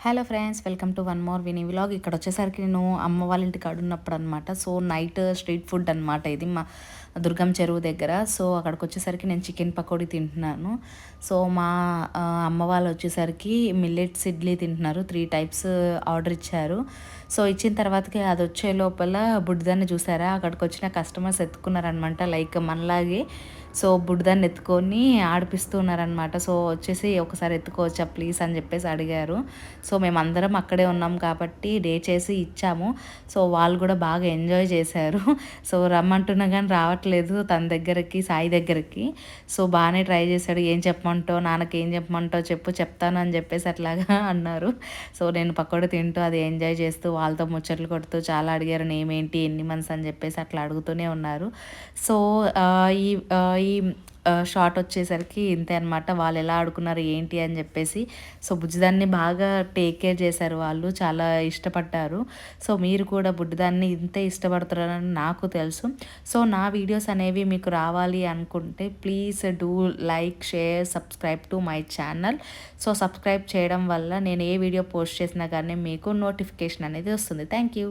Hello friends, welcome to one more Vini vlog. ఇక్కడ వచ్చేసరికి నేను అమ్మ వాళ్ళ ఇంటి కాడ ఉన్నప్పుడు అనమాట. సో నైట్ స్ట్రీట్ ఫుడ్ అనమాట ఇది, మా దుర్గం చెరువు దగ్గర. సో అక్కడికి వచ్చేసరికి నేను చికెన్ పకోడీ తింటున్నాను. సో మా అమ్మ వాళ్ళు వచ్చేసరికి మిల్లెట్స్ ఇడ్లీ తింటున్నారు. 3 టైప్స్ ఆర్డర్ ఇచ్చారు. సో ఇచ్చిన తర్వాతకి అది వచ్చే లోపల బుడ్డిదాన్ని చూసారా, అక్కడికి వచ్చిన కస్టమర్స్ ఎత్తుకున్నారనమాట, లైక్ మనలాగే. సో బుడ్డిదాన్ని ఎత్తుకొని ఆడిపిస్తున్నారనమాట. సో వచ్చేసి ఒకసారి ఎత్తుకోవచ్చా ప్లీజ్ అని చెప్పేసి అడిగారు. సో మేమందరం అక్కడే ఉన్నాం కాబట్టి డే చేసి ఇచ్చాము. సో వాళ్ళు కూడా బాగా ఎంజాయ్ చేశారు. సో రమ్మంటున్నా కానీ రావట్లేదు తన దగ్గరికి, సాయి దగ్గరికి. సో బాగానే ట్రై చేశాడు. ఏం చెప్పమంటావు, నాన్నకి ఏం చెప్పమంటావు చెప్పు, చెప్తాను అని చెప్పేసి అట్లాగా అన్నారు. సో నేను పకోడీ తింటూ అది ఎంజాయ్ చేస్తూ వాళ్ళతో ముచ్చట్లు కొడుతూ చాలా అడిగారు, నేమేంటి ఎన్ని మంత్స్ అని చెప్పేసి అట్లా అడుగుతూనే ఉన్నారు. సో ఈ ఈ షార్ట్ వచ్చేసరికి ఇంతే అనమాట. వాళ్ళు ఎలా ఆడుకున్నారు ఏంటి అని చెప్పేసి. సో బుజ్జిదాన్ని బాగా టేక్ కేర్ చేశారు వాళ్ళు, చాలా ఇష్టపడ్డారు. సో మీరు కూడా బుడ్డిదాన్ని ఇంతే ఇష్టపడుతున్నారని నాకు తెలుసు. సో నా వీడియోస్ అనేవి మీకు రావాలి అనుకుంటే please do like, share, subscribe to my channel. So subscribe చేయడం వల్ల నేను ఏ వీడియో పోస్ట్ చేసినా కానీ మీకు నోటిఫికేషన్ అనేది వస్తుంది. Thank you.